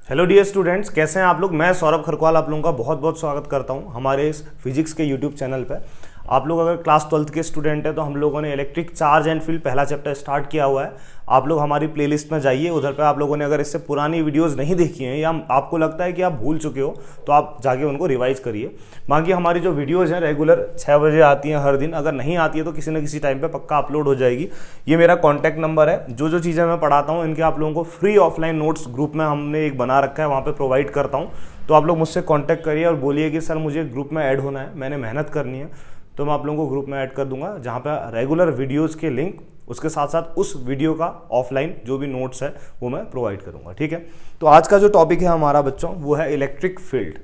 Hello dear students, कैसे हैं आप लोग। मैं सौरभ खरकवाल आप लोगों का बहुत बहुत स्वागत करता हूं हमारे इस फिजिक्स के यूट्यूब चैनल पे। आप लोग अगर क्लास 12th के स्टूडेंट हैं तो हम लोगों ने इलेक्ट्रिक चार्ज एंड फील्ड पहला चैप्टर स्टार्ट किया हुआ है। आप लोग हमारी प्लेलिस्ट में जाइए, उधर पे आप लोगों ने अगर इससे पुरानी वीडियोस नहीं देखी हैं या आपको लगता है कि आप भूल चुके हो तो आप जाके उनको रिवाइज करिए। बाकी हमारी जो वीडियोज़ हैं रेगुलर 6 बजे आती हैं हर दिन, अगर नहीं आती है तो किसी न किसी टाइम पर पक्का अपलोड हो जाएगी। ये मेरा कॉन्टैक्ट नंबर है। जो चीज़ें मैं पढ़ाता हूँ इनके आप लोगों को फ्री ऑफलाइन नोट्स ग्रुप में हमने एक बना रखा है, वहाँ पर प्रोवाइड करता हूँ। तो आप लोग मुझसे कॉन्टैक्ट करिए और बोलिए कि सर मुझे ग्रुप में ऐड होना है, मैंने मेहनत करनी है, तो मैं आप लोगों को ग्रुप में ऐड कर दूंगा, जहाँ पे रेगुलर वीडियोस के लिंक उसके साथ साथ उस वीडियो का ऑफलाइन जो भी नोट्स है वो मैं प्रोवाइड करूंगा। ठीक है, तो आज का जो टॉपिक है हमारा बच्चों वो है इलेक्ट्रिक फील्ड।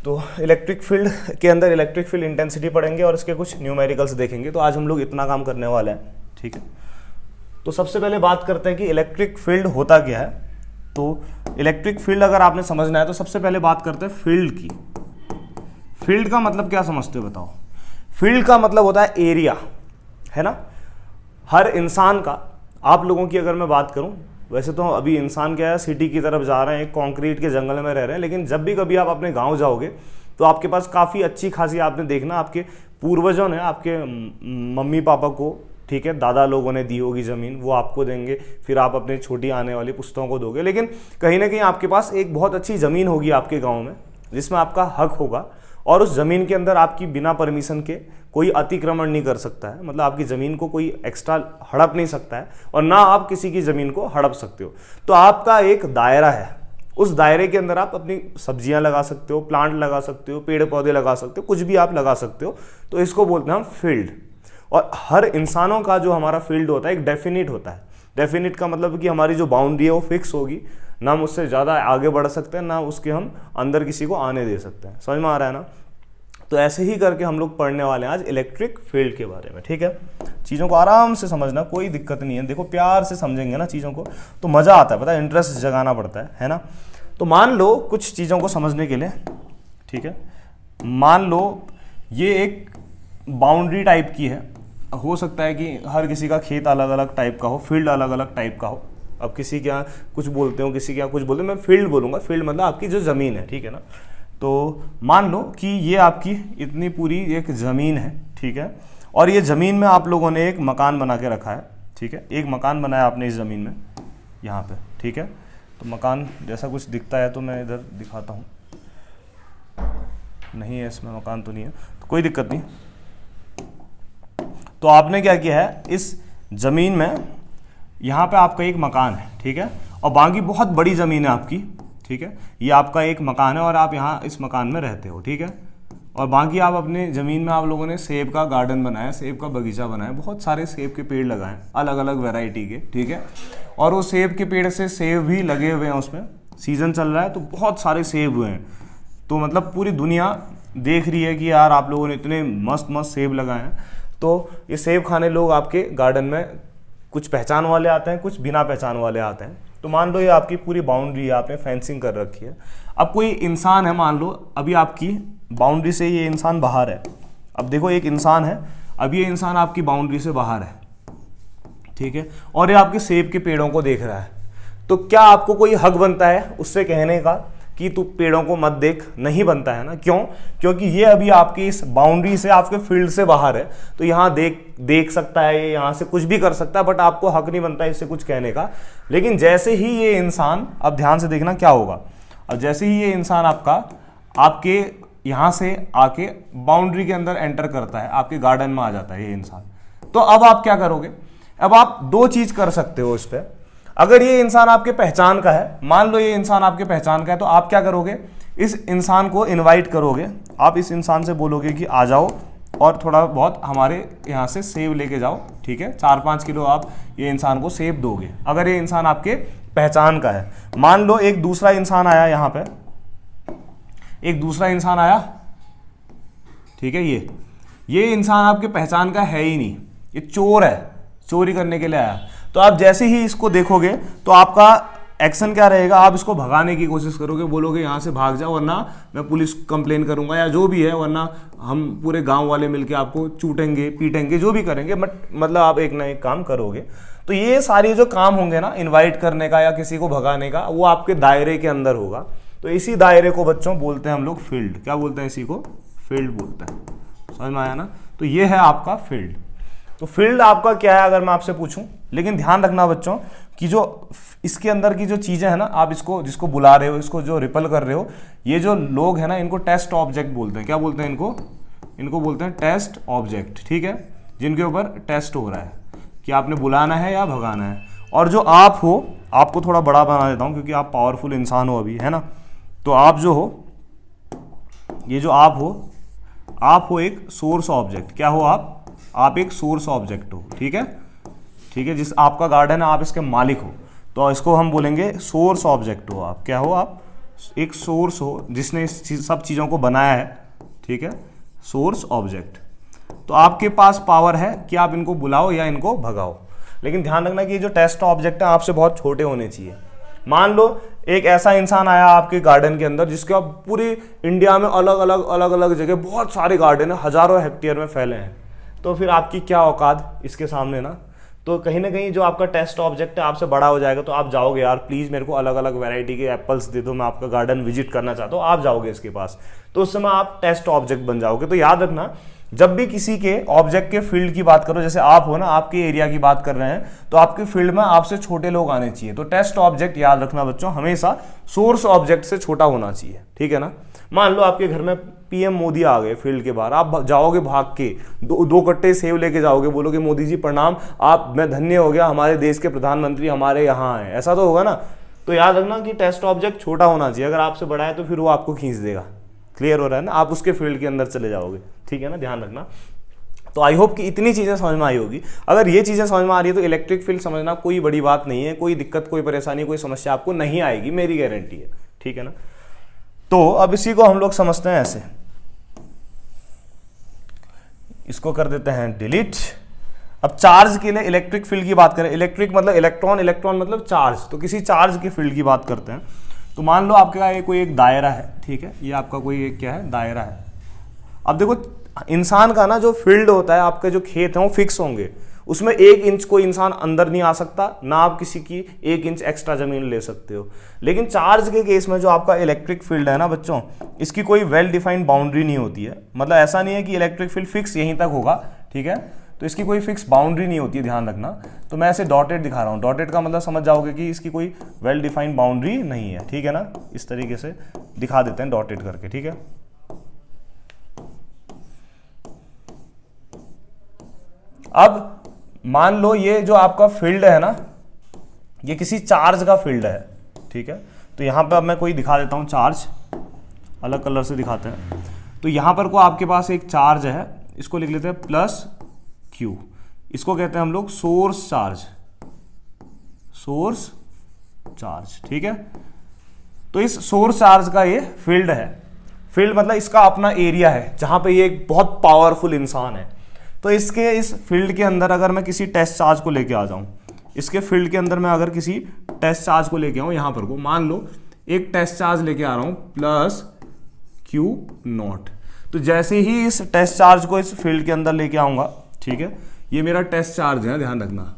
तो इलेक्ट्रिक फील्ड के अंदर इलेक्ट्रिक फील्ड इंटेंसिटी पढ़ेंगे और इसके कुछ न्यूमेरिकल्स देखेंगे। तो आज हम लोग इतना काम करने वाले हैं। ठीक है, तो सबसे पहले बात करते हैं कि इलेक्ट्रिक फील्ड होता क्या है। तो इलेक्ट्रिक फील्ड अगर आपने समझना है तो सबसे पहले बात करते हैं फील्ड की। फील्ड का मतलब क्या समझते हो बताओ। फील्ड का मतलब होता है एरिया, है ना। हर इंसान का, आप लोगों की अगर मैं बात करूं, वैसे तो अभी इंसान क्या है सिटी की तरफ जा रहे हैं, कंक्रीट के जंगल में रह रहे हैं, लेकिन जब भी कभी आप अपने गांव जाओगे तो आपके पास काफ़ी अच्छी खासी, आपने देखना आपके पूर्वजों ने आपके मम्मी पापा को, ठीक है, दादा लोगों ने दी होगी ज़मीन, वो आपको देंगे, फिर आप अपने छोटी आने वाली पुश्तों को दोगे। लेकिन कहीं ना कहीं आपके पास एक बहुत अच्छी ज़मीन होगी आपके गाँव में जिसमें आपका हक होगा, और उस ज़मीन के अंदर आपकी बिना परमिशन के कोई अतिक्रमण नहीं कर सकता है। मतलब आपकी ज़मीन को कोई एक्स्ट्रा हड़प नहीं सकता है और ना आप किसी की ज़मीन को हड़प सकते हो। तो आपका एक दायरा है, उस दायरे के अंदर आप अपनी सब्जियां लगा सकते हो, प्लांट लगा सकते हो, पेड़ पौधे लगा सकते हो, कुछ भी आप लगा सकते हो। तो इसको बोलते हैं हम फील्ड। और हर इंसानों का जो हमारा फील्ड होता है एक डेफिनिट होता है। डेफिनिट का मतलब कि हमारी जो बाउंड्री है वो फिक्स होगी, ना हम उससे ज़्यादा आगे बढ़ सकते हैं, ना उसके हम अंदर किसी को आने दे सकते हैं। समझ में आ रहा है ना। तो ऐसे ही करके हम लोग पढ़ने वाले हैं आज इलेक्ट्रिक फील्ड के बारे में। ठीक है, चीज़ों को आराम से समझना, कोई दिक्कत नहीं है। देखो प्यार से समझेंगे ना चीज़ों को तो मज़ा आता है, पता है, इंटरेस्ट जगाना पड़ता है ना। तो मान लो कुछ चीज़ों को समझने के लिए, ठीक है, मान लो ये एक बाउंड्री टाइप की है। हो सकता है कि हर किसी का खेत अलग अलग टाइप का हो, फील्ड अलग अलग टाइप का हो। अब किसी के यहाँ कुछ बोलते हो, किसी के यहाँ कुछ बोलते हो, मैं फील्ड बोलूँगा। फील्ड मतलब आपकी जो ज़मीन है, ठीक है ना। तो मान लो कि ये आपकी इतनी पूरी एक ज़मीन है, ठीक है, और ये ज़मीन में आप लोगों ने एक मकान बना के रखा है। ठीक है, एक मकान बनाया आपने इस ज़मीन में यहाँ पे। ठीक है, तो मकान जैसा कुछ दिखता है तो मैं इधर दिखाता हूँ। नहीं है इसमें मकान तो नहीं है, तो कोई दिक्कत नहीं। तो आपने क्या किया है, इस ज़मीन में यहाँ पे आपका एक मकान है, ठीक है, और बाकी बहुत बड़ी ज़मीन है आपकी। ठीक है, ये आपका एक मकान है और आप यहाँ इस मकान में रहते हो। ठीक है, और बाकी आप अपने ज़मीन में आप लोगों ने सेब का गार्डन बनाया, सेब का बगीचा बनाया, बहुत सारे सेब के पेड़ लगाए अलग अलग वैरायटी के। ठीक है, और वो सेब के पेड़ से सेब भी लगे हुए हैं, उसमें सीज़न चल रहा है तो बहुत सारे सेब हुए हैं। तो मतलब पूरी दुनिया देख रही है कि यार आप लोगों ने इतने मस्त मस्त सेब लगाए हैं। तो ये सेब खाने लोग आपके गार्डन में, कुछ पहचान वाले आते हैं, कुछ बिना पहचान वाले आते हैं। तो मान लो ये आपकी पूरी बाउंड्री है, आपने फेंसिंग कर रखी है। अब कोई इंसान है, मान लो अभी आपकी बाउंड्री से ये इंसान बाहर है। अब देखो एक इंसान है, अब ये इंसान आपकी बाउंड्री से बाहर है, ठीक है, और ये आपके सेब के पेड़ों को देख रहा है। तो क्या आपको कोई हक बनता है उससे कहने का कि तू पेड़ों को मत देख? नहीं बनता है ना। क्यों? क्योंकि ये अभी आपकी इस बाउंड्री से, आपके फील्ड से बाहर है। तो यहाँ देख सकता है, ये यहाँ से कुछ भी कर सकता है, बट आपको हक नहीं बनता इससे कुछ कहने का। लेकिन जैसे ही ये इंसान, अब ध्यान से देखना क्या होगा, अब जैसे ही ये इंसान आपके यहाँ से आके बाउंड्री के अंदर एंटर करता है, आपके गार्डन में आ जाता है ये इंसान, तो अब आप क्या करोगे? अब आप दो चीज कर सकते हो इस पर। अगर ये इंसान आपके पहचान का है, मान लो ये इंसान आपके पहचान का है, तो आप क्या करोगे? इस इंसान को इनवाइट करोगे। आप इस इंसान से बोलोगे कि आ जाओ और थोड़ा बहुत हमारे यहाँ से सेब लेके जाओ। ठीक है, 4-5 किलो आप ये इंसान को सेब दोगे, अगर ये इंसान आपके पहचान का है। मान लो एक दूसरा इंसान आया, यहाँ पे एक दूसरा इंसान आया, ठीक है, ये इंसान आपके पहचान का है ही नहीं, ये चोर है, चोरी करने के लिए आया। तो आप जैसे ही इसको देखोगे तो आपका एक्शन क्या रहेगा? आप इसको भगाने की कोशिश करोगे, बोलोगे यहाँ से भाग जाओ वरना मैं पुलिस कंप्लेन करूंगा या जो भी है, वरना हम पूरे गांव वाले मिलके आपको चूटेंगे, पीटेंगे, जो भी करेंगे, मतलब आप एक ना एक काम करोगे। तो ये सारी जो काम होंगे ना, इनवाइट करने का या किसी को भगाने का, वो आपके दायरे के अंदर होगा। तो इसी दायरे को बच्चों बोलते हैं हम लोग फील्ड। क्या बोलते हैं इसी को? फील्ड बोलते हैं। समझ में आया ना? तो ये है आपका फील्ड। तो फील्ड आपका क्या है अगर मैं आपसे पूछूं, लेकिन ध्यान रखना बच्चों कि जो इसके अंदर की जो चीजें हैं ना, आप इसको जिसको बुला रहे हो, इसको जो रिपल कर रहे हो, ये जो लोग हैं ना, इनको टेस्ट ऑब्जेक्ट बोलते हैं। क्या बोलते हैं इनको? इनको बोलते हैं टेस्ट ऑब्जेक्ट, ठीक है, जिनके ऊपर टेस्ट हो रहा है कि आपने बुलाना है या भगाना है। और जो आप हो, आपको थोड़ा बड़ा बना देता हूं क्योंकि आप पावरफुल इंसान हो अभी, है ना। तो आप जो हो, ये जो आप हो एक सोर्स ऑब्जेक्ट। क्या हो आप एक सोर्स ऑब्जेक्ट हो, ठीक है, ठीक है। जिस आपका गार्डन है, आप इसके मालिक हो, तो इसको हम बोलेंगे सोर्स ऑब्जेक्ट हो आप। क्या हो? आप एक सोर्स हो जिसने इस सब चीज़ों को बनाया है, ठीक है, सोर्स ऑब्जेक्ट। तो आपके पास पावर है कि आप इनको बुलाओ या इनको भगाओ। लेकिन ध्यान रखना कि ये जो टेस्ट ऑब्जेक्ट है आपसे बहुत छोटे होने चाहिए। मान लो एक ऐसा इंसान आया आपके गार्डन के अंदर जिसके आप पूरी इंडिया में अलग अलग जगह बहुत सारे गार्डन है, हजारों हेक्टेयर में फैले हैं, तो फिर आपकी क्या औकात इसके सामने ना। तो कहीं ना कहीं जो आपका टेस्ट ऑब्जेक्ट है आपसे बड़ा हो जाएगा, तो आप जाओगे, यार प्लीज़ मेरे को अलग अलग वैरायटी के एप्पल्स दे दो, मैं आपका गार्डन विजिट करना चाहता हूँ। आप जाओगे इसके पास, तो उस समय आप टेस्ट ऑब्जेक्ट बन जाओगे। तो याद रखना, जब भी किसी के ऑब्जेक्ट के फील्ड की बात करो, जैसे आप हो ना, आपके एरिया की बात कर रहे हैं, तो आपके फील्ड में आपसे छोटे लोग आने चाहिए। तो टेस्ट ऑब्जेक्ट याद रखना बच्चों, हमेशा सोर्स ऑब्जेक्ट से छोटा होना चाहिए, ठीक है ना। मान लो आपके घर में पीएम मोदी आ गए फील्ड के बाहर, आप जाओगे भाग के, दो कट्टे सेब लेके जाओगे, बोलोगे मोदी जी प्रणाम, आप, मैं धन्य हो गया, हमारे देश के प्रधानमंत्री हमारे यहाँ आए, ऐसा तो होगा ना। तो याद रखना कि टेस्ट ऑब्जेक्ट छोटा होना चाहिए। अगर आपसे बड़ा है तो फिर वो आपको खींच देगा। क्लियर हो रहा है ना? आप उसके फील्ड के अंदर चले जाओगे, ठीक है ना, ध्यान रखना। तो आई होप कि इतनी चीज़ें समझ में आई होगी। अगर ये चीज़ें समझ में आ रही है तो इलेक्ट्रिक फील्ड समझना कोई बड़ी बात नहीं है, कोई दिक्कत, कोई परेशानी, कोई समस्या आपको नहीं आएगी, मेरी गारंटी है, ठीक है ना। तो अब इसी को हम लोग समझते हैं ऐसे, इसको कर देते हैं डिलीट। अब चार्ज के लिए इलेक्ट्रिक फील्ड की बात करें, इलेक्ट्रिक मतलब इलेक्ट्रॉन, इलेक्ट्रॉन मतलब चार्ज, तो किसी चार्ज की फील्ड की बात करते हैं। तो मान लो आपका ये कोई एक दायरा है, ठीक है, ये आपका कोई एक क्या है, दायरा है। अब देखो इंसान का ना जो फील्ड होता है, आपके जो खेत हैं वो फिक्स होंगे, उसमें 1 इंच कोई इंसान अंदर नहीं आ सकता, ना आप किसी की 1 इंच एक्स्ट्रा जमीन ले सकते हो। लेकिन चार्ज के केस में जो आपका इलेक्ट्रिक फील्ड है ना बच्चों, इसकी कोई वेल डिफाइंड बाउंड्री नहीं होती है। मतलब ऐसा नहीं है कि इलेक्ट्रिक फील्ड फिक्स यहीं तक होगा, ठीक है, तो इसकी कोई फिक्स बाउंड्री नहीं होती है, ध्यान रखना। तो मैं ऐसे डॉटेड दिखा रहा हूँ, डॉटेड का मतलब समझ जाओगे कि इसकी कोई वेल डिफाइंड बाउंड्री नहीं है, ठीक है ना। इस तरीके से दिखा देते हैं डॉटेड करके, ठीक है। अब मान लो ये जो आपका फील्ड है ना, ये किसी चार्ज का फील्ड है, ठीक है। तो यहां पर अब मैं कोई दिखा देता हूं चार्ज, अलग कलर से दिखाते हैं। तो यहां पर को आपके पास एक चार्ज है, इसको लिख लेते हैं प्लस क्यू, इसको कहते हैं हम लोग सोर्स चार्ज, सोर्स चार्ज, ठीक है। तो इस सोर्स चार्ज का ये फील्ड है। फील्ड मतलब इसका अपना एरिया है जहां पे ये एक बहुत पावरफुल इंसान है। तो इसके इस फील्ड के अंदर अगर मैं किसी टेस्ट चार्ज को लेके आ जाऊं, इसके फील्ड के अंदर मैं अगर किसी टेस्ट चार्ज को लेके आऊं, यहां पर को मान लो एक टेस्ट चार्ज लेके आ रहा हूं प्लस क्यू नॉट। तो जैसे ही इस टेस्ट चार्ज को इस फील्ड के अंदर लेके आऊंगा, ठीक है, ये मेरा टेस्ट चार्ज है, ध्यान रखना,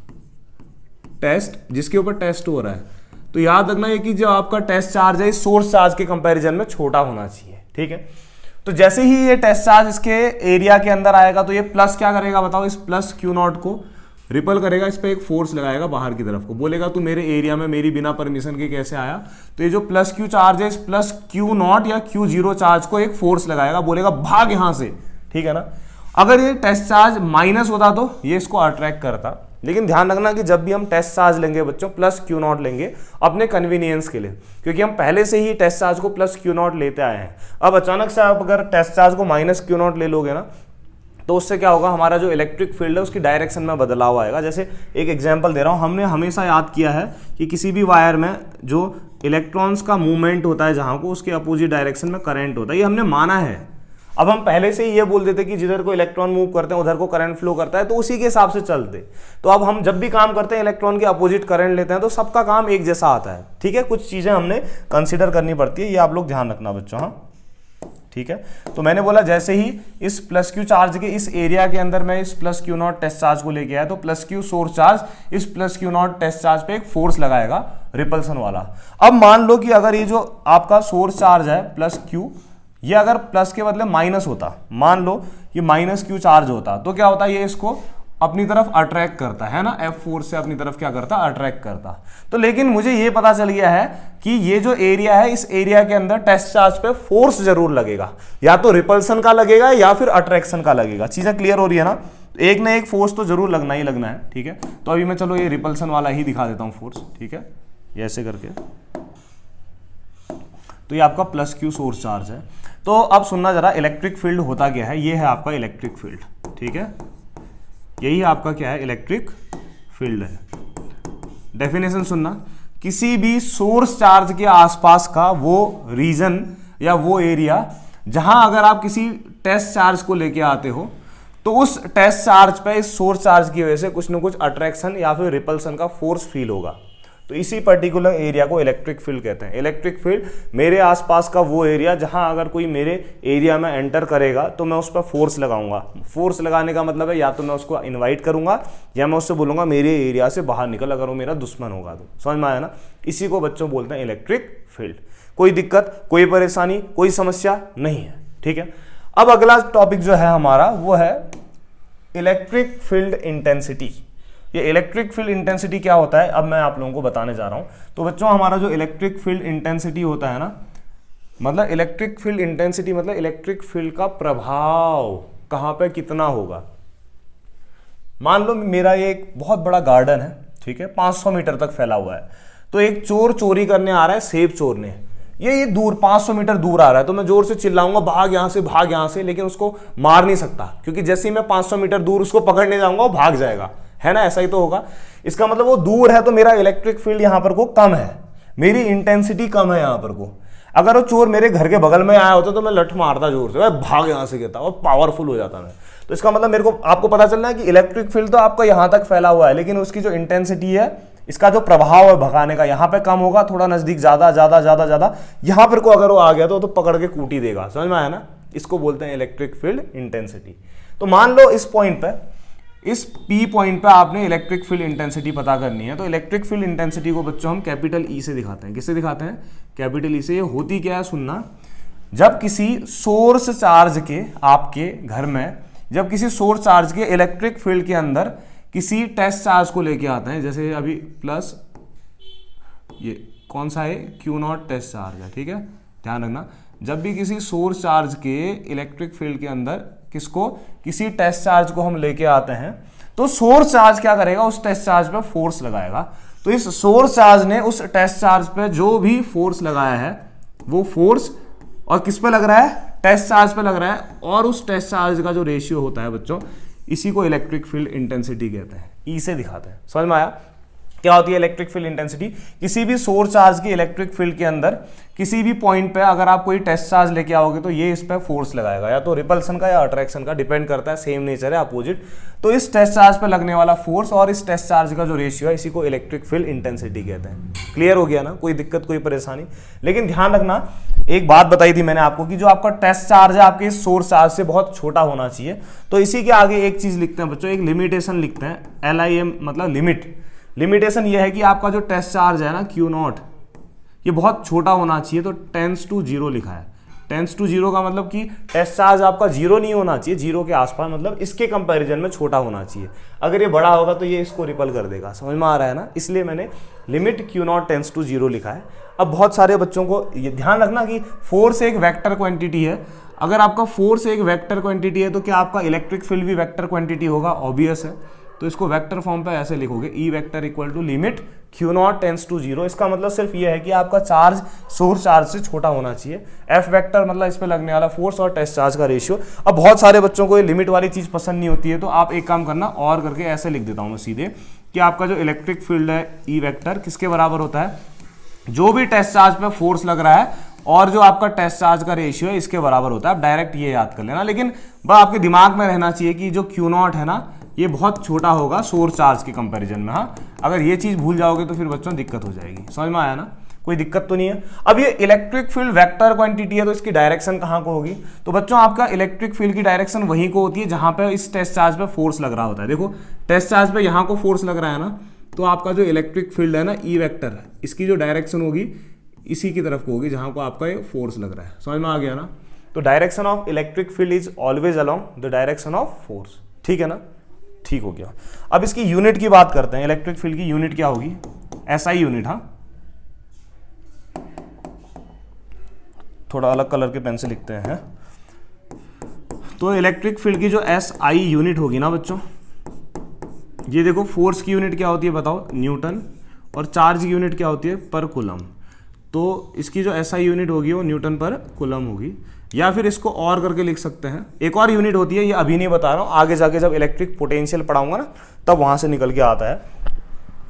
टेस्ट जिसके ऊपर टेस्ट हो रहा है। तो याद रखना है कि जो आपका टेस्ट चार्ज है इस सोर्स चार्ज के कंपैरिजन में छोटा होना चाहिए, ठीक है। तो जैसे ही ये टेस्ट चार्ज इसके एरिया के अंदर आएगा तो ये प्लस क्या करेगा बताओ, इस प्लस क्यू नॉट को रिपल करेगा, इस पे एक फोर्स लगाएगा बाहर की तरफ को, बोलेगा तू मेरे एरिया में मेरी बिना परमिशन के कैसे आया। तो ये जो प्लस क्यू चार्ज है, इस प्लस क्यू नॉट या क्यू जीरो चार्ज को एक फोर्स लगाएगा, बोलेगा भाग यहां से, ठीक है ना। अगर ये टेस्ट चार्ज माइनस होता तो ये इसको अट्रैक्ट करता। लेकिन ध्यान रखना कि जब भी हम टेस्ट चार्ज लेंगे बच्चों, प्लस क्यू नॉट लेंगे अपने कन्वीनियंस के लिए, क्योंकि हम पहले से ही टेस्ट चार्ज को प्लस क्यू नॉट लेते आए हैं। अब अचानक से आप अगर टेस्ट चार्ज को माइनस क्यू नॉट ले लोगे ना, तो उससे क्या होगा, हमारा जो इलेक्ट्रिक फील्ड है उसकी डायरेक्शन में बदलाव आएगा। जैसे एक एग्जांपल दे रहा हूँ, हमने हमेशा याद किया है कि किसी भी वायर में जो इलेक्ट्रॉन्स का मूवमेंट होता है जहाँ को, उसके अपोजिट डायरेक्शन में करंट होता है, ये हमने माना है। अब हम पहले से ही ये बोल देते कि जिधर को इलेक्ट्रॉन मूव करते हैं उधर को करंट फ्लो करता है, तो उसी के हिसाब से चलते। तो अब हम जब भी काम करते हैं इलेक्ट्रॉन के अपोजिट करंट लेते हैं, तो सबका काम एक जैसा आता है, ठीक है। कुछ चीज़ें हमने कंसिडर करनी पड़ती है, ये आप लोग ध्यान रखना बच्चों, हाँ, ठीक है। तो मैंने बोला जैसे ही इस प्लस क्यू चार्ज के इस एरिया के अंदर मैं इस plus Q nought test charge को लेके आया तो प्लस क्यू सोर्स चार्ज इस plus Q nought test charge पे एक फोर्स लगाएगा रिपल्सन वाला। अब मान लो कि अगर ये जो आपका सोर्स चार्ज है प्लस क्यू, ये अगर प्लस के बदले माइनस होता, मान लो ये माइनस क्यू चार्ज होता, तो क्या होता, ये इसको अपनी तरफ अट्रैक्ट करता है ना, एफ फोर्स से अपनी तरफ क्या करता, अट्रैक्ट करता। तो लेकिन मुझे ये पता चल गया है कि ये जो एरिया है इस एरिया के अंदर टेस्ट चार्ज पे फोर्स जरूर लगेगा, या तो रिपल्सन का लगेगा या फिर अट्रैक्शन का लगेगा। चीजें क्लियर हो रही है ना, एक ना एक फोर्स तो जरूर लगना ही लगना है, ठीक है। तो अभी मैं चलो ये रिपल्सन वाला ही दिखा देता हूं फोर्स, ठीक है, ये ऐसे करके। तो ये आपका प्लस क्यू सोर्स चार्ज है। तो अब सुनना जरा, इलेक्ट्रिक फील्ड होता क्या है, ये है आपका इलेक्ट्रिक फील्ड, ठीक है, यही आपका क्या है, इलेक्ट्रिक फील्ड है। डेफिनेशन सुनना, किसी भी सोर्स चार्ज के आसपास का वो रीजन या वो एरिया जहां अगर आप किसी टेस्ट चार्ज को लेके आते हो तो उस टेस्ट चार्ज पे इस सोर्स चार्ज की वजह से कुछ ना कुछ अट्रैक्शन या फिर रिपल्सन का फोर्स फील होगा। तो इसी पर्टिकुलर एरिया को इलेक्ट्रिक फील्ड कहते हैं। इलेक्ट्रिक फील्ड मेरे आसपास का वो एरिया जहां अगर कोई मेरे एरिया में एंटर करेगा तो मैं उस पर फोर्स लगाऊंगा। फोर्स लगाने का मतलब है या तो मैं उसको इनवाइट करूंगा या मैं उससे बोलूंगा मेरे एरिया से बाहर निकल, अगर वो मेरा दुश्मन होगा तो। समझ में आया ना, इसी को बच्चों बोलते हैं इलेक्ट्रिक फील्ड। कोई दिक्कत, कोई परेशानी, कोई समस्या नहीं है, ठीक है। अब अगला टॉपिक जो है हमारा वो है इलेक्ट्रिक फील्ड इंटेंसिटी। ये इलेक्ट्रिक फील्ड इंटेंसिटी क्या होता है, अब मैं आप लोगों को बताने जा रहा हूं। तो बच्चों हमारा जो इलेक्ट्रिक फील्ड इंटेंसिटी होता है ना, मतलब इलेक्ट्रिक फील्ड इंटेंसिटी मतलब इलेक्ट्रिक फील्ड का प्रभाव कहां पे कितना होगा। मान लो मेरा ये एक बहुत बड़ा गार्डन है, ठीक है, 500 मीटर तक फैला हुआ है। तो एक चोर चोरी करने आ रहा है, सेब चोरने, ये दूर 500 मीटर दूर आ रहा है। तो मैं जोर से चिल्लाऊंगा भाग यहां से, भाग यहां से, लेकिन उसको मार नहीं सकता क्योंकि जैसे ही मैं 500 मीटर दूर उसको पकड़ने जाऊंगा वो भाग जाएगा, है ना, ऐसा ही तो होगा। इसका मतलब वो दूर है तो मेरा इलेक्ट्रिक फील्ड यहां पर को कम है, मेरी इंटेंसिटी कम है यहां पर को। अगर वो चोर मेरे घर के बगल में आया होता तो मैं लठ मारता जोर से, भाग यहां से कहता और पावरफुल हो जाता मैं। तो इसका मतलब मेरे को आपको पता चलना है कि इलेक्ट्रिक फील्ड तो आपका यहां तक फैला हुआ है, लेकिन उसकी जो इंटेंसिटी है, इसका जो प्रभाव है भगाने का, यहां पे कम होगा, थोड़ा नजदीक ज्यादा ज्यादा ज्यादा ज्यादा, यहां पर को अगर वो आ गया तो पकड़ के कूटी देगा। समझ में आया ना, इसको बोलते हैं इलेक्ट्रिक फील्ड इंटेंसिटी। तो मान लो इस पॉइंट पे, इस P पॉइंट पे आपने इलेक्ट्रिक फील्ड इंटेंसिटी पता करनी है। तो इलेक्ट्रिक फील्ड इंटेंसिटी को बच्चों हम कैपिटल E से दिखाते हैं। किससे दिखाते हैं, कैपिटल E से। ये होती क्या है सुनना, जब किसी सोर्स चार्ज के आपके घर में, जब किसी सोर्स चार्ज के इलेक्ट्रिक फील्ड के अंदर किसी टेस्ट चार्ज को लेके आते हैं, जैसे अभी प्लस ये कौन सा है, क्यू नॉट टेस्ट चार्ज है, ठीक है, ध्यान रखना। जब भी किसी सोर्स चार्ज के इलेक्ट्रिक फील्ड के अंदर किसको, किसी टेस्ट चार्ज को हम लेके आते हैं तो सोर्स चार्ज क्या करेगा, उस टेस्ट चार्ज पे फोर्स लगाएगा। तो इस सोर्स चार्ज ने उस टेस्ट चार्ज पे जो भी फोर्स लगाया है वो फोर्स और किस पे लग रहा है, टेस्ट चार्ज पे लग रहा है, और उस टेस्ट चार्ज का जो रेशियो होता है बच्चों, इसी को इलेक्ट्रिक फील्ड इंटेंसिटी कहते हैं। ई से दिखाते हैं। समझ में आया क्या होती है इलेक्ट्रिक फील्ड इंटेंसिटी। किसी भी सोर्स चार्ज की इलेक्ट्रिक फील्ड के अंदर किसी भी पॉइंट पे अगर आप कोई टेस्ट चार्ज लेके आओगे तो ये इस पर फोर्स लगाएगा, या तो रिपल्सन का या अट्रैक्शन का, डिपेंड करता है, सेम नेचर है, अपोजिट। तो इस टेस्ट चार्ज पे लगने वाला फोर्स और इस टेस्ट चार्ज का जो रेशियो है, इसी को इलेक्ट्रिक फील्ड इंटेंसिटी कहते हैं। क्लियर हो गया ना, कोई दिक्कत कोई परेशानी। लेकिन ध्यान रखना, एक बात बताई थी मैंने आपको कि जो आपका टेस्ट चार्ज है आपके इस सोर्स चार्ज से बहुत छोटा होना चाहिए। तो इसी के आगे एक चीज लिखते हैं बच्चों, एक लिमिटेशन लिखते हैं, LIM मतलब लिमिट। लिमिटेशन ये है कि आपका जो टेस्ट चार्ज है ना क्यू नॉट, ये बहुत छोटा होना चाहिए। तो टेंस टू 0 लिखा है। टेंस टू 0 का मतलब कि टेस्ट चार्ज आपका 0 नहीं होना चाहिए, 0 के आसपास, मतलब इसके कंपैरिजन में छोटा होना चाहिए। अगर ये बड़ा होगा तो ये इसको रिपल कर देगा। समझ में आ रहा है ना, इसलिए मैंने limit Q nought tends to 0 लिखा है। अब बहुत सारे बच्चों को ये ध्यान रखना कि फोर्स एक वेक्टर क्वांटिटी है। अगर आपका फोर्स एक वेक्टर क्वांटिटी है तो क्या आपका इलेक्ट्रिक फील्ड भी वेक्टर क्वांटिटी होगा, ऑब्वियस है। तो इसको वेक्टर फॉर्म पे ऐसे लिखोगे, E vector equal to limit Q nought tends to 0। इसका मतलब सिर्फ ये है कि आपका चार्ज सोर्स चार्ज से छोटा होना चाहिए। एफ वेक्टर मतलब इस पे लगने वाला फोर्स और टेस्ट चार्ज का रेशियो। अब बहुत सारे बच्चों को ये लिमिट वाली चीज पसंद नहीं होती है, तो आप एक काम करना और करके ऐसे लिख देता हूं मैं सीधे कि आपका जो इलेक्ट्रिक फील्ड है ई वेक्टर किसके बराबर होता है, जो भी टेस्ट चार्ज पे फोर्स लग रहा है और जो आपका टेस्ट चार्ज का रेशियो है इसके बराबर होता है। आप डायरेक्ट ये याद कर लेना, लेकिन बस आपके दिमाग में रहना चाहिए कि जो क्यू नॉट है ना ये बहुत छोटा होगा सोर्स चार्ज के कंपैरिजन में। हाँ, अगर ये चीज भूल जाओगे तो फिर बच्चों दिक्कत हो जाएगी। समझ में आया ना, कोई दिक्कत तो नहीं है। अब ये इलेक्ट्रिक फील्ड वेक्टर क्वांटिटी है तो इसकी डायरेक्शन कहाँ को होगी, तो बच्चों आपका इलेक्ट्रिक फील्ड की डायरेक्शन वहीं को होती है जहां पे इस टेस्ट चार्ज पे फोर्स लग रहा होता है। देखो टेस्ट चार्ज पे यहाँ को फोर्स लग रहा है ना, तो आपका जो इलेक्ट्रिक फील्ड है ना ई वेक्टर, इसकी जो डायरेक्शन होगी इसी की तरफ को होगी जहां को आपका ये फोर्स लग रहा है। समझ में आ गया ना। तो direction of electric field is always along the direction of force. ठीक है ना, ठीक हो गया। अब इसकी यूनिट की बात करते हैं। इलेक्ट्रिक फील्ड की यूनिट क्या होगी, एसआई यूनिट। हाँ, थोड़ा अलग कलर के पेन से लिखते हैं। तो इलेक्ट्रिक फील्ड की जो एसआई यूनिट होगी ना बच्चों, ये देखो फोर्स की यूनिट क्या होती है बताओ, न्यूटन, और चार्ज की यूनिट क्या होती है, पर कूलम। तो इसकी जो एसआई यूनिट होगी वो न्यूटन पर कूलम होगी। या फिर इसको और करके लिख सकते हैं, एक और यूनिट होती है, ये अभी नहीं बता रहा हूँ, आगे जाके जब इलेक्ट्रिक पोटेंशियल पढ़ाऊंगा ना तब वहां से निकल के आता है।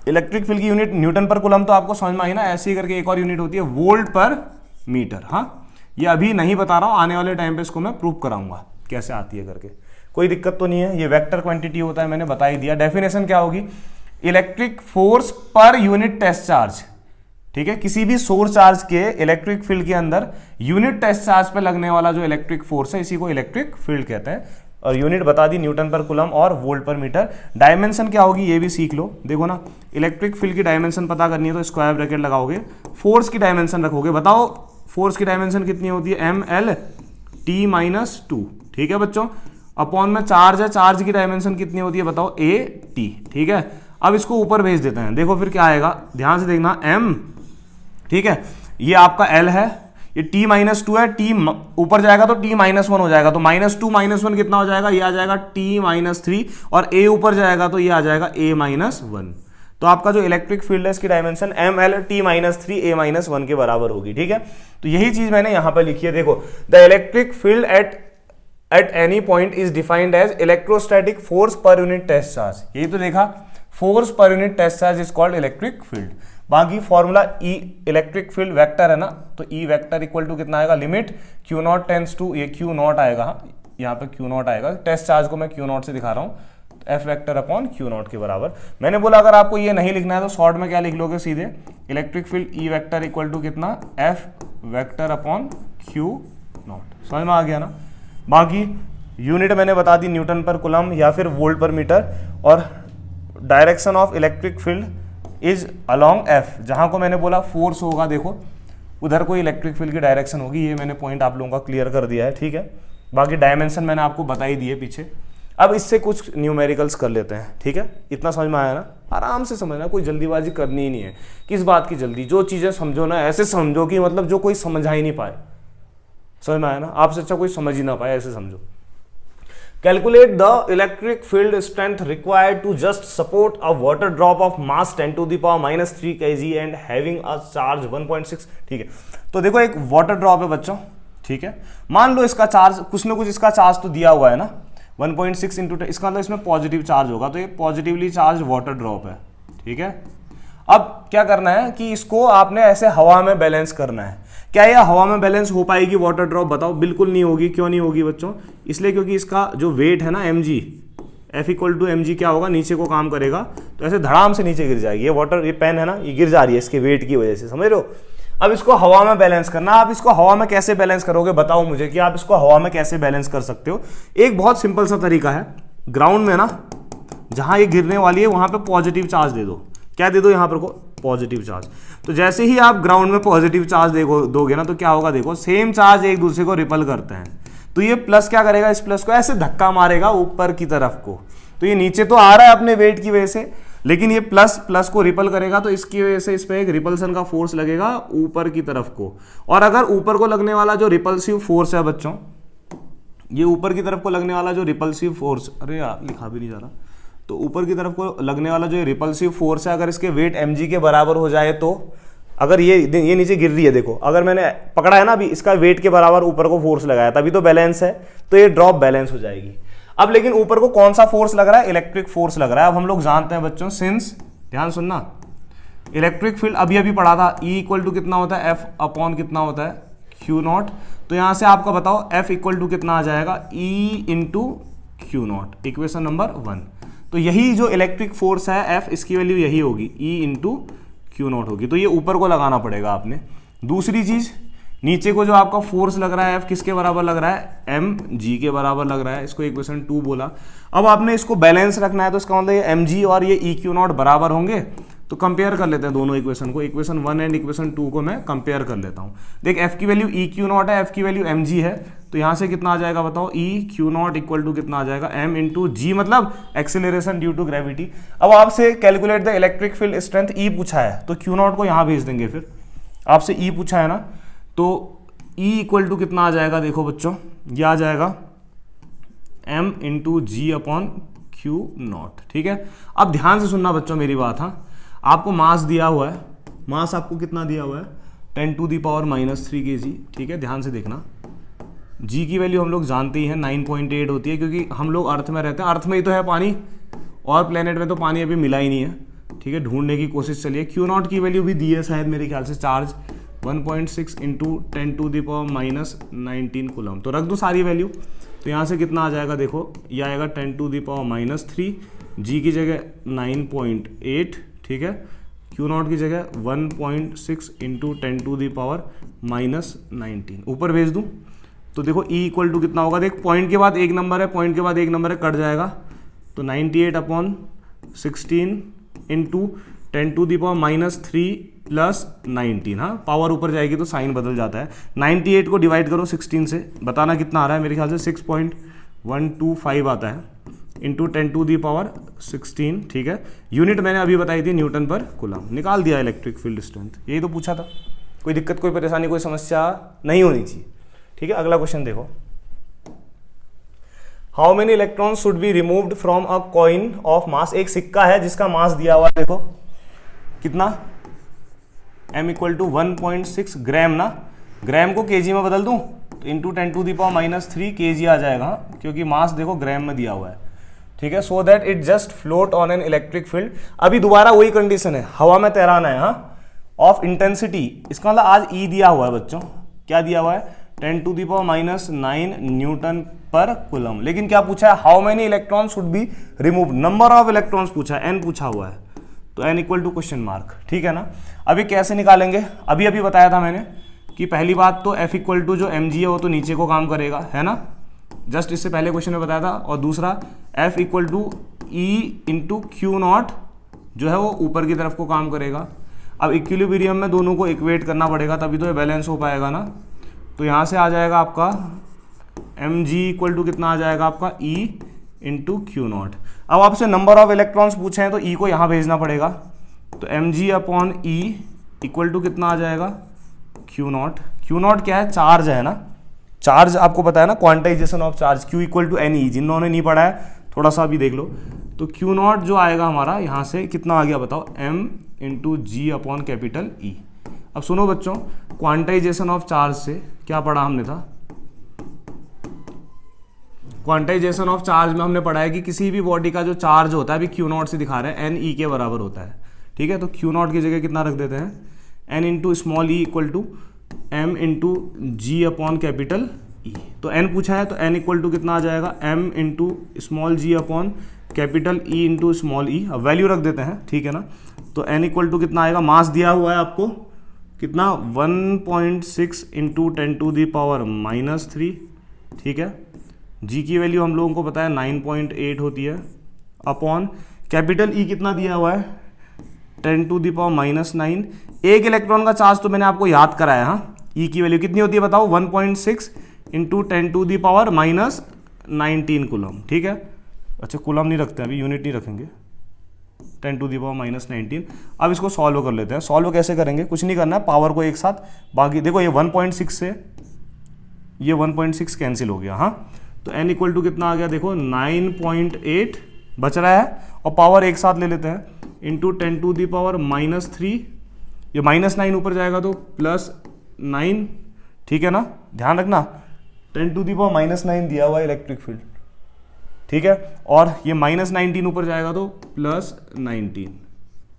इलेक्ट्रिक फील्ड की यूनिट न्यूटन पर कूलम तो आपको समझ में आई ना। ऐसे ही करके एक और यूनिट होती है वोल्ट पर मीटर। हाँ, ये अभी नहीं बता रहा हूँ, आने वाले टाइम पे इसको मैं प्रूव कराऊंगा कैसे आती है करके, कोई दिक्कत तो नहीं है। ये वेक्टर क्वांटिटी होता है, मैंने बता ही दिया। डेफिनेशन क्या होगी, electric force per unit test charge. ठीक है, किसी भी सोर्स चार्ज के इलेक्ट्रिक फील्ड के अंदर यूनिट टेस्ट चार्ज पे लगने वाला जो इलेक्ट्रिक फोर्स है इसी को इलेक्ट्रिक फील्ड कहते हैं। और यूनिट बता दी न्यूटन पर कूलम और वोल्ट पर मीटर। डायमेंशन क्या होगी ये भी सीख लो। देखो ना, इलेक्ट्रिक फील्ड की डायमेंशन पता करनी है तो स्क्वायर ब्रैकेट लगाओगे, फोर्स की डायमेंशन रखोगे। बताओ फोर्स की डायमेंशन कितनी होती है, ml(t-2). ठीक है बच्चों, अपॉन में चार्ज है, चार्ज की डायमेंशन कितनी होती है बताओ, a(t). ठीक है, अब इसको ऊपर भेज देते हैं। देखो फिर क्या आएगा, ध्यान से देखना, m, ठीक है, ये आपका l है, ये t-2 है, t ऊपर जाएगा तो t-1 हो जाएगा, तो -2 -1 कितना हो जाएगा, ये आ जाएगा t-3, और a ऊपर जाएगा तो ये आ जाएगा a-1। तो आपका जो इलेक्ट्रिक फील्ड है इसकी डायमेंशन ml(t-3 a-1) के बराबर होगी। ठीक है, तो यही चीज मैंने यहां पर लिखी है। देखो, the electric field at any point is defined as electrostatic force per unit test charge. यही तो देखा, force per unit test charge is called electric field. बाकी formula E, electric field vector है ना, तो ई वेक्टर इक्वल टू कितना आएगा, limit Q0 tends to, ये Q0 आएगा, यहाँ पे Q0 आएगा, टेस्ट चार्ज को मैं Q0 से दिखा रहा हूँ, F वेक्टर अपॉन Q0 के बराबर। मैंने बोला अगर आपको ये नहीं लिखना है तो शॉर्ट में क्या लिख लोगे सीधे, electric field E vector equal to कितना, F वेक्टर अपॉन Q0। समझ में आ गया ना। बाकी यूनिट मैंने बता दी न्यूटन पर कूलम या फिर वोल्ट पर मीटर, और direction of electric field is along F, जहां को मैंने बोला फोर्स होगा, देखो उधर कोई इलेक्ट्रिक फील्ड की डायरेक्शन होगी। ये मैंने पॉइंट आप लोगों का क्लियर कर दिया है। ठीक है, बाकी डायमेंशन मैंने आपको बता ही दिए पीछे। अब इससे कुछ न्यूमेरिकल्स कर लेते हैं। ठीक है, इतना समझ में आया ना, आराम से समझना, कोई जल्दीबाजी करनी ही नहीं है। किस बात की जल्दी, जो चीजें समझो ना ऐसे समझो कि मतलब जो कोई समझा ही नहीं पाए। समझ में आया ना, आपसे अच्छा कोई समझ ही ना पाए, ऐसे समझो। Calculate the electric field strength required to just support a water drop of mass 10⁻³ kg and having a charge 1.6। ठीक है, तो देखो एक वाटर ड्रॉप है बच्चों। ठीक है, मान लो इसका चार्ज कुछ ना कुछ, इसका चार्ज तो दिया हुआ है ना 1.6 × 10, इसका मतलब इसमें पॉजिटिव चार्ज होगा, तो ये पॉजिटिवली चार्ज वाटर ड्रॉप है। ठीक है, अब क्या करना है कि इसको आपने ऐसे हवा में बैलेंस करना है। क्या यह हवा में बैलेंस हो पाएगी वाटर ड्रॉप, बताओ। बिल्कुल नहीं होगी। क्यों नहीं होगी बच्चों, इसलिए क्योंकि इसका जो वेट है ना mg, F = mg क्या होगा, नीचे को काम करेगा तो ऐसे धड़ाम से नीचे गिर जाएगी। ये वाटर, ये पेन है ना, ये गिर जा रही है इसके वेट की वजह से, समझ रहे हो। अब इसको हवा में बैलेंस करना। आप इसको हवा में कैसे बैलेंस करोगे, बताओ मुझे कि आप इसको हवा में कैसे बैलेंस कर सकते हो। एक बहुत सिंपल सा तरीका है, ग्राउंड में ना जहां ये गिरने वाली है वहां पे पॉजिटिव चार्ज दे दो। क्या दे दो यहाँ पर को, पॉजिटिव चार्ज। तो जैसे ही आप ग्राउंड में पॉजिटिव चार्ज दोगे ना, तो क्या होगा, देखो सेम चार्ज एक दूसरे को रिपल करते हैं, तो ये प्लस क्या करेगा, इस प्लस को ऐसे धक्का मारेगा ऊपर की तरफ को। तो ये नीचे तो आ रहा है अपने वेट की वजह से, लेकिन ये प्लस प्लस को रिपल करेगा, तो इसकी वजह से इस पर एक रिपल्सन का फोर्स लगेगा ऊपर की तरफ को। और अगर ऊपर को लगने वाला जो रिपल्सिव फोर्स है बच्चों, ये ऊपर की तरफ को लगने वाला जो रिपल्सिव फोर्स, अरे यार लिखा भी नहीं जा रहा, तो ऊपर की तरफ को लगने वाला जो रिपल्सिव फोर्स है, अगर इसके वेट mg के बराबर हो जाए, तो अगर ये नीचे गिर रही है, देखो अगर मैंने पकड़ा है ना अभी, इसका वेट के बराबर ऊपर को फोर्स लगाया तभी तो बैलेंस है, तो ये ड्रॉप बैलेंस हो जाएगी। अब लेकिन ऊपर को कौन सा फोर्स लग रहा है, इलेक्ट्रिक फोर्स लग रहा है। अब हम लोग जानते हैं बच्चों, सिंस, ध्यान सुनना, इलेक्ट्रिक फील्ड अभी पढ़ा था, E = कितना होता है, F अपॉन कितना होता है, Q0। तो यहां से आपका बताओ F = कितना आ जाएगा, E × Q0, इक्वेशन नंबर 1। तो यही जो इलेक्ट्रिक फोर्स है F, इसकी वैल्यू यही होगी, E × क्यू नॉट होगी। तो ये ऊपर को लगाना पड़ेगा आपने। दूसरी चीज़, नीचे को जो आपका फोर्स लग रहा है F किसके बराबर लग रहा है, mg के बराबर लग रहा है। इसको इक्वेशन 2 बोला। अब आपने इसको बैलेंस रखना है, तो इसका मतलब ये mg और ये e क्यू नॉट बराबर होंगे। तो कंपेयर कर लेते हैं दोनों इक्वेशन को। इक्वेशन 1 एंड इक्वेशन 2 को मैं कंपेयर कर लेता हूँ। देख, F की वैल्यू e क्यू नॉट है, F की वैल्यू mg है, तो यहाँ से कितना आ जाएगा बताओ, e Q nought equal to कितना आ जाएगा, m इंटू जी, मतलब एक्सेलरेशन ड्यू टू ग्रेविटी। अब आपसे calculate the electric field strength E पूछा है, तो क्यू नॉट को यहाँ भेज देंगे। फिर आपसे E पूछा है ना, तो E इक्वल टू कितना आ जाएगा, देखो बच्चों, ये आ जाएगा m into g upon Q nought. ठीक है, अब ध्यान से सुनना बच्चों मेरी बात। हाँ, आपको मास दिया हुआ है, मास आपको कितना दिया हुआ है, 10 टू दी पावर -3 kg। ठीक है, ध्यान से देखना। जी की वैल्यू हम लोग जानते ही हैं 9.8 होती है, क्योंकि हम लोग अर्थ में रहते हैं, अर्थ में ही तो है पानी, और प्लेनेट में तो पानी अभी मिला ही नहीं है। ठीक है, ढूंढने की कोशिश चलिए। क्यू नॉट की वैल्यू भी दी है शायद मेरे ख्याल से, charge 1.6 into 10 to the power -19 coulomb. तो रख दो सारी वैल्यू, तो यहाँ से कितना आ जाएगा, देखो ये आएगा 10 टू दी पावर -3, जी की जगह 9.8, ठीक है, क्यू नॉट की जगह 1.6 इंटू 10 टू दी पावर -19, ऊपर भेज दूँ। तो देखो E इक्वल टू कितना होगा, देख पॉइंट के बाद एक नंबर है, पॉइंट के बाद एक नंबर है, कट जाएगा, तो 98 upon 16 into 10 to the power -3 plus 19। हाँ, पावर ऊपर जाएगी तो साइन बदल जाता है। 98 को डिवाइड करो 16 से, बताना कितना आ रहा है, मेरे ख्याल से 6.125 आता है, इंटू 10 टू दी पावर 16। ठीक है, यूनिट मैंने अभी बताई थी न्यूटन पर कूलम। निकाल दिया इलेक्ट्रिक फील्ड स्ट्रेंथ, यही तो पूछा था। कोई दिक्कत, कोई परेशानी, कोई समस्या नहीं होनी चाहिए। ठीक है, अगला क्वेश्चन देखो। How many electron should be removed from a coin of mass. एक सिक्का है जिसका मास दिया हुआ है, देखो कितना, m इक्वल टू 1.6 ग्राम ना, ग्राम को केजी में बदल दूं तो into 10 to the power -3 kg आ जाएगा, क्योंकि मास देखो ग्राम में दिया हुआ है। ठीक है, so that it just float on an electric field. अभी दोबारा वही कंडीशन है, हवा में तैराना है। हाँ, ऑफ इंटेंसिटी, इसका मतलब आज E दिया हुआ है बच्चों, क्या दिया हुआ है, 10 to the power -9 newton per coulomb. लेकिन क्या पूछा है, how many electron should be remove, number of electrons पूछा है, n पूछा हुआ है, तो n equal to question mark. ठीक है ना, अभी कैसे निकालेंगे, अभी अभी बताया था मैंने कि पहली बात तो F इक्वल टू जो mg है वो तो नीचे को काम करेगा, है ना, जस्ट इससे पहले क्वेश्चन में बताया था। और दूसरा F equal to E into Q nought जो है वो ऊपर की तरफ को काम करेगा। अब इक्विलिब्रियम में दोनों को इक्वेट करना पड़ेगा, तभी तो ये बैलेंस हो पाएगा ना। तो यहाँ से आ जाएगा आपका mg इक्वल टू कितना आ जाएगा आपका E इंटू क्यू नॉट। अब आपसे नंबर ऑफ इलेक्ट्रॉन्स पूछे हैं तो E को यहाँ भेजना पड़ेगा, तो mg अपॉन E इक्वल टू कितना आ जाएगा, क्यू नॉट। क्यू नॉट क्या है, चार्ज है ना, चार्ज आपको पता है ना, quantization of charge, Q equal to NE। जिन्होंने नहीं पढ़ा है थोड़ा सा अभी देख लो। तो क्यू नॉट जो आएगा हमारा यहाँ से कितना आ गया बताओ, m into g upon capital E। अब सुनो बच्चों, क्वांटाइजेशन ऑफ चार्ज से क्या पढ़ा हमने था, क्वांटाइजेशन ऑफ चार्ज में हमने पढ़ा है कि किसी भी बॉडी का जो चार्ज होता है, अभी क्यू नॉट से दिखा रहे हैं, NE के बराबर होता है। ठीक है, तो क्यू नॉट की जगह कितना रख देते हैं, n into small E equal to m into g upon capital E। तो n पूछा है तो n इक्वल टू कितना आ जाएगा, m into small g upon capital E into small e. अब वैल्यू रख देते हैं, ठीक है ना। तो n इक्वल टू कितना आएगा, मास दिया हुआ है आपको कितना, 1.6 इंटू 10 टू दी पावर -3। ठीक है, जी की वैल्यू हम लोगों को पता है 9.8 होती है, अपॉन कैपिटल E कितना दिया हुआ है, 10 टू दी पावर -9। एक इलेक्ट्रॉन का चार्ज तो मैंने आपको याद कराया। हाँ, E की वैल्यू कितनी होती है बताओ, 1.6 into 10 to the power -19 coulomb. ठीक है, अच्छा कूलम नहीं रखते अभी, यूनिट नहीं रखेंगे, 10 टू दी पावर -19। अब इसको सॉल्व कर लेते हैं। सॉल्व कैसे करेंगे, कुछ नहीं करना है, पावर को एक साथ, बाकी देखो ये 1.6 से ये 1.6 कैंसिल हो गया। हाँ, तो n इक्वल टू कितना आ गया, देखो 9.8 बच रहा है, और पावर एक साथ ले लेते हैं, इंटू 10 टू दी पावर -3, ये -9 ऊपर जाएगा तो +9। ठीक है ना, ध्यान रखना 10 टू दी पावर -9 दिया हुआ है इलेक्ट्रिक फील्ड। ठीक है, और ये -19 ऊपर जाएगा तो +19,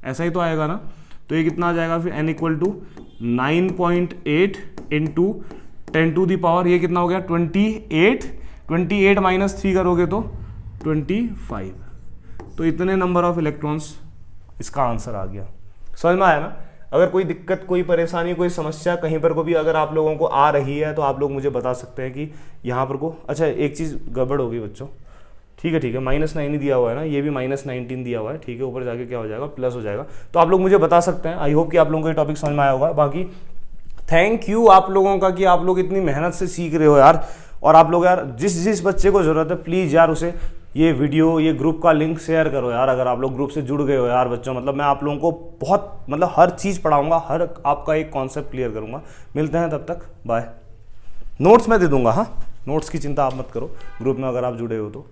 ऐसा ही तो आएगा ना। तो ये कितना आ जाएगा फिर, n equal to 9.8 into 10 to the power, ये कितना हो गया 28 -3 करोगे तो 25। तो इतने नंबर ऑफ इलेक्ट्रॉन्स, इसका आंसर आ गया। समझ में आया ना। अगर कोई दिक्कत, कोई परेशानी, कोई समस्या कहीं पर को भी अगर आप लोगों को आ रही है तो आप लोग मुझे बता सकते हैं कि यहाँ पर को, अच्छा एक चीज़ गड़बड़ होगी बच्चों, ठीक है -9 ही दिया हुआ है ना, ये भी -19 दिया हुआ है, ठीक है, ऊपर जाके क्या हो जाएगा, प्लस हो जाएगा। तो आप लोग मुझे बता सकते हैं। आई होप कि आप लोगों को ये टॉपिक समझ में आया होगा। बाकी थैंक यू आप लोगों का कि आप लोग इतनी मेहनत से सीख रहे हो यार। और आप लोग यार जिस बच्चे को ज़रूरत है प्लीज़ यार उसे ये वीडियो, ये ग्रुप का लिंक शेयर करो यार। अगर आप लोग ग्रुप से जुड़ गए हो यार बच्चों, मतलब मैं आप लोगों को बहुत मतलब हर चीज़ पढ़ाऊंगा, हर आपका एक कॉन्सेप्ट क्लियर करूंगा। मिलते हैं, तब तक बाय। नोट्स मैं दे दूंगा, हाँ, नोट्स की चिंता आप मत करो, ग्रुप में अगर आप जुड़े हो तो।